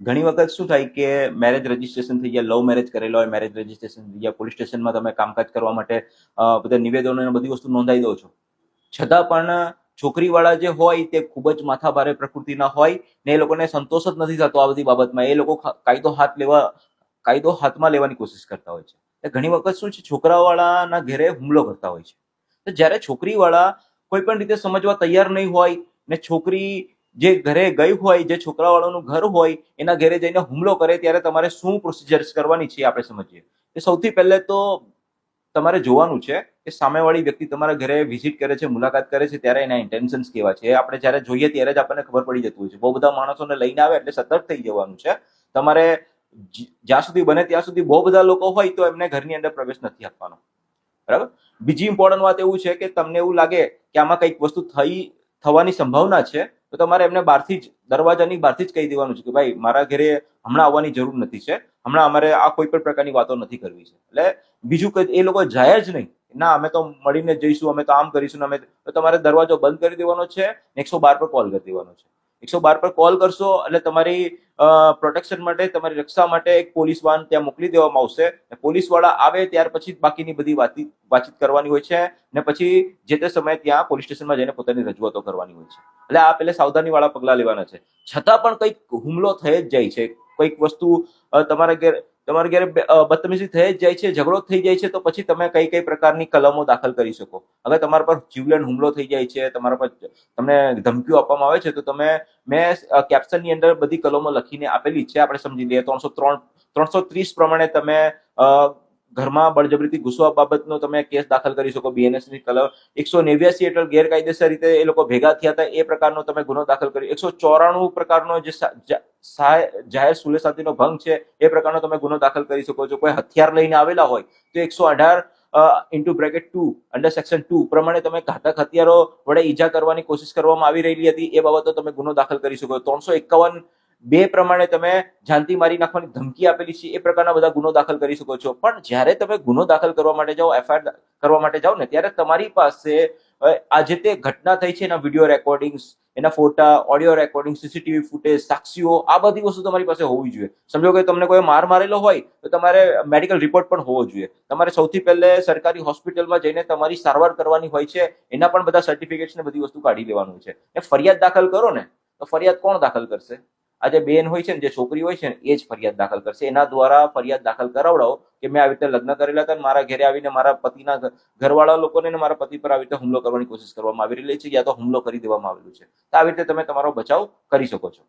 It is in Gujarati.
ઘણી વખત શું થાય કે મેરેજ રજીસ્ટ્રેશન થઈ જાય, લવ મેરેજ કરેલા હોય, મેરેજ રજીસ્ટ્રેશન થઈ જાય, પોલીસ સ્ટેશનમાં તમે કામકાજ કરવા માટે બધા નિવેદનો અને બધી વસ્તુ નોંધાવી દો છો, છતાં પણ છોકરીવાળા જે હોય તે ખૂબ જ માથાભારે પ્રકૃતિના હોય ને એ લોકોને સંતોષ જ નથી થતો આ બધી બાબતમાં. એ લોકો કાયદો હાથમાં લેવાની કોશિશ કરતા હોય છે. ઘણી વખત શું છે, છોકરાવાળાના ઘેરે હુમલો કરતા હોય છે. તો જ્યારે છોકરીવાળા કોઈ પણ રીતે સમજવા તૈયાર નહીં હોય ને છોકરી જે ઘરે ગઈ હોય, જે છોકરાવાળાનું ઘર હોય એના ઘરે જઈને હુમલો કરે, ત્યારે તમારે શું પ્રોસિજર્સ કરવાની છે આપણે સમજીએ. કે સૌથી પહેલે તો તમારે જોવાનું છે કે સામેવાળી વ્યક્તિ તમારા ઘરે વિઝિટ કરે છે, મુલાકાત કરે છે, ત્યારે એના ઇન્ટેન્શન્સ કેવા છે. આપણે જ્યારે જોઈએ ત્યારે જ આપણને ખબર પડી જતું હોય છે. બહુ બધા માણસોને લઈને આવે એટલે સતર્ક થઈ જવાનું છે. તમારે જ્યાં સુધી બને ત્યાં સુધી બહુ બધા લોકો હોય તો એમને ઘરની અંદર પ્રવેશ નથી આપવાનો, બરાબર. બીજી ઇમ્પોર્ટન્ટ વાત એવું છે કે તમને એવું લાગે કે આમાં કંઈક વસ્તુ થવાની સંભાવના છે તો તમારે એમને બહારથી જ, દરવાજાની બહારથી જ કહી દેવાનું છે કે ભાઈ મારા ઘરે હમણાં આવવાની જરૂર નથી છે, હમણાં અમારે આ કોઈ પણ પ્રકારની વાતો નથી કરવી છે. એટલે બીજું કે એ લોકો જાય જ નહીં, ના અમે તો મળીને જઈશું, અમે તો આમ કરીશું, અમે તો તમારે દરવાજો બંધ કરી દેવાનો છે, 112 પર કોલ કરી દેવાનો છે. 112 પર કોલ કરશો એટલે તમારી પ્રોટેક્શન માટે, તમારી રક્ષા માટે એક પોલીસ વાન ત્યાં મોકલી દેવામાં આવશે. પોલીસ વાળા આવે ત્યાર પછી બાકીની બધી વાતચીત કરવાની હોય છે ને પછી જે તે સમયે ત્યાં પોલીસ સ્ટેશનમાં જઈને પોતાની રજૂઆતો કરવાની હોય છે. એટલે આ પહેલે સાવધાની વાળા પગલા લેવાના છે. છતાં પણ કંઈક હુમલો થઈ જ જાય છે, કોઈક વસ્તુ તમારા ઘરે બદતમીઝી થઈ જ જાય છે, ઝઘડો થઈ જાય છે, તો પછી તમે કઈ કઈ પ્રકારની કલમો દાખલ કરી શકો. અગર તમારા પર જીવલેણ હુમલો થઈ જાય છે, તમારા પર તમને ધમકીઓ આપવામાં આવે છે, તો મેં કેપ્શનની અંદર બધી કલમો લખીને આપેલી છે, આપણે સમજી લઈએ. 330 પ્રમાણે તમે ઘરમાં બળજબરીથી ઘૂસવા બાબતનો તમે કેસ દાખલ કરી શકો. BNS ની કલમ 189 હેઠળ ગેરકાયદેસર રીતે એ લોકો ભેગા થયા હતા એ પ્રકારનો તમે ગુનો દાખલ કરી. 194 પ્રકારનો જે જાહેર સુલેસાતીનો ભંગ છે એ પ્રકારનો તમે ગુનો દાખલ કરી શકો છો. કોઈ હથિયાર લઈને આવેલા હોય તો 118(2) અંડર સેક્શન 2 પ્રમાણે તમે ઘાતક હથિયારો વડે ઈજા કરવાની કોશિશ કરવામાં આવી રહેલી હતી એ બાબતો તમે ગુનો દાખલ કરી શકો. 351(2) પ્રમાણે તમે જાનથી મારી નાખવાની ધમકી આપેલી છે એ પ્રકારના બધા ગુનો દાખલ કરી શકો છો. પણ જ્યારે તમે ગુનો દાખલ કરવા માટે જાઓ, FIR કરવા માટે જાઓ ને, ત્યારે તમારી પાસે આ જે તે ઘટના થઈ છે એના વિડીયો રેકોર્ડિંગ્સ, એના ફોટા, ઓડિયો રેકોર્ડિંગ, CCTV ફૂટેજ, સાક્ષીઓ, આ બધી વસ્તુ તમારી પાસે હોવી જોઈએ. સમજો કે તમને કોઈ માર મારેલો હોય તો તમારે મેડિકલ રિપોર્ટ પણ હોવો જોઈએ. તમારે સૌથી પહેલે સરકારી હોસ્પિટલમાં જઈને તમારી સારવાર કરવાની હોય છે, એના પણ બધા સર્ટિફિકેટ્સ ને બધી વસ્તુ કાઢી લેવાનું છે. એ ફરિયાદ દાખલ કરો ને, તો ફરિયાદ કોણ દાખલ કરશે? આ જે બેન હોય છે ને, જે છોકરી હોય છે ને, એ જ ફરિયાદ દાખલ કરશે. એના દ્વારા ફરિયાદ દાખલ કરાવડાવો કે મેં આવી રીતે લગ્ન કરેલા હતા, મારા ઘરે આવીને મારા પતિના ઘરવાળા લોકોને મારા પતિ પર આવી રીતે હુમલો કરવાની કોશિશ કરવામાં આવી રહી છે, યા તો હુમલો કરી દેવામાં આવેલું છે. તો આવી રીતે તમે તમારો બચાવ કરી શકો છો.